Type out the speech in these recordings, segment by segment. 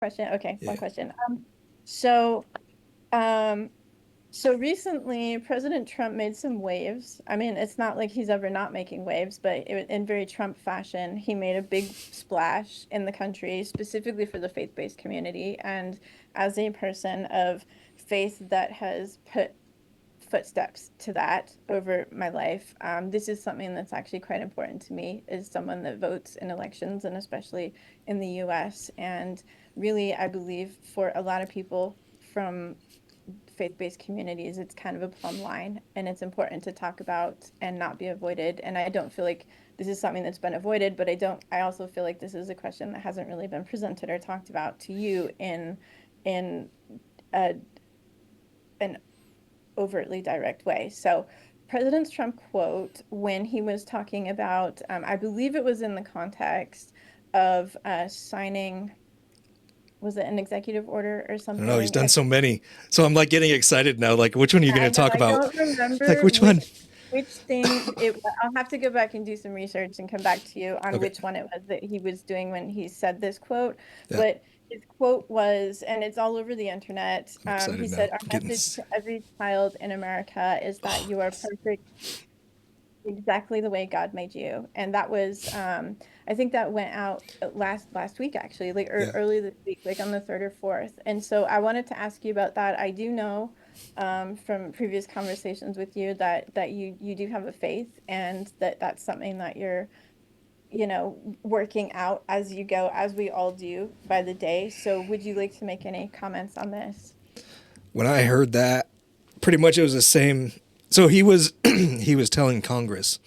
Question. Okay, Yeah. one question. So, um, so recently, President Trump made some waves. I mean, it's not like he's ever not making waves, but in very Trump fashion, he made a big splash in the country, specifically for the faith-based community. And as a person of faith that has put footsteps to that over my life, this is something that's actually quite important to me as someone that votes in elections and especially in the US. And really, I believe for a lot of people from faith-based communities, it's kind of a plumb line and it's important to talk about and not be avoided. And I don't feel like this is something that's been avoided, but I also feel like this is a question that hasn't really been presented or talked about to you in a, an overtly direct way. So, President Trump quote when he was talking about, I believe it was in the context of signing, was it an executive order or I don't know. He's something? done so many. So I'm like getting excited now. Like, which one are you going I to know talk I about? don't Like, remember which one? which thing it was. I'll have to go back and do some research and come back to you on Okay. which one it was that he was doing when he said this quote. Yeah. But his quote was, and it's all over the internet. I'm He excited now. said, "Our I'm getting. message to every child in America is that Oh, you are yes. perfect exactly the way God made you." And that was, I think that went out last week actually, like Yeah. early this week, like on the third or fourth. And so I wanted to ask you about that. I do know from previous conversations with you that you do have a faith and that's something that you're working out as you go, as we all do by the day. So would you like to make any comments on this? When I heard that, pretty much it was the same. So he was he was telling Congress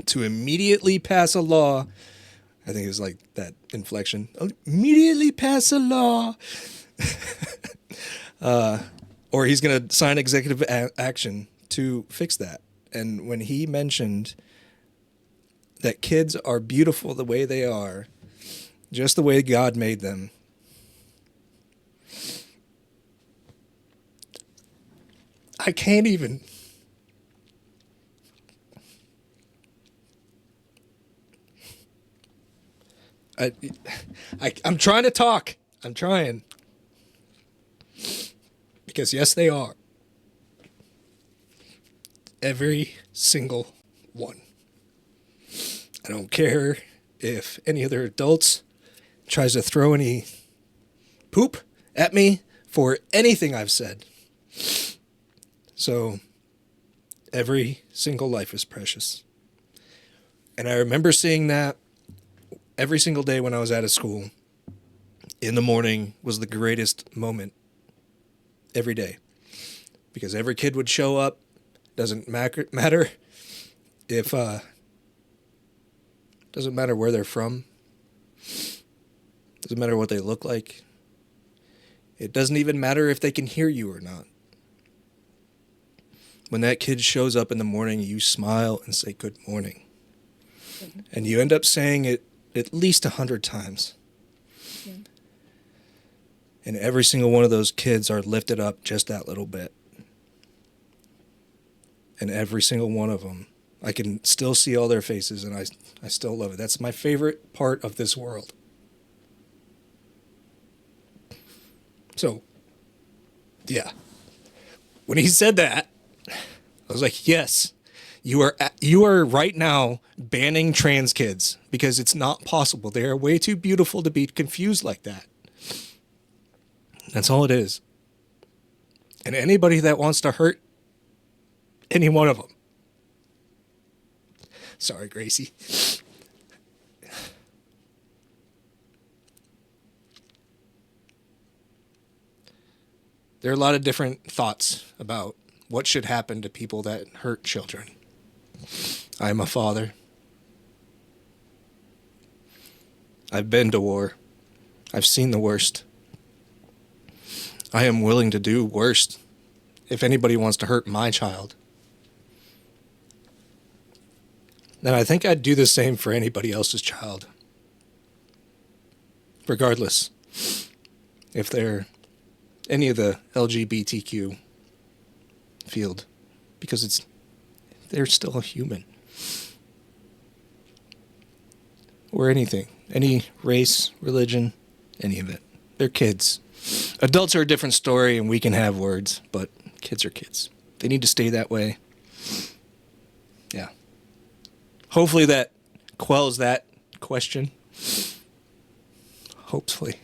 to immediately pass a law. I think it was like that inflection. Immediately pass a law, or he's going to sign executive action to fix that. And when he mentioned that kids are beautiful the way they are, just the way God made them, I can't even. I, I'm trying to talk. I'm trying. Because yes, they are. Every single one. I don't care if any other adults tries to throw any poop at me for anything I've said. So every single life is precious. And I remember seeing that every single day when I was out of school. In the morning was the greatest moment every day. Because every kid would show up. Doesn't matter if doesn't matter where they're from. Doesn't matter what they look like. It doesn't even matter if they can hear you or not. When that kid shows up in the morning, you smile and say good morning. Mhm. And you end up saying it at least 100 times. Mhm. And every single one of those kids are lifted up just that little bit. And every single one of them, I can still see all their faces and I still love it. That's my favorite part of this world. So, yeah. When he said that, I was like, yes, you are right now banning trans kids because it's not possible. They are way too beautiful to be confused like that. That's all it is. And anybody that wants to hurt any one of them. Sorry, Gracie. There are a lot of different thoughts about what should happen to people that hurt children. I am a father. I've been to war. I've seen the worst. I am willing to do worst if anybody wants to hurt my child. Then I think I'd do the same for anybody else's child. Regardless if they're any of the LGBTQ field. Because they're still a human. Or anything. Any race, religion, any of it. They're kids. Adults are a different story, and we can have words, but kids are kids. They need to stay that way. Yeah. Hopefully that quells that question. Hopefully.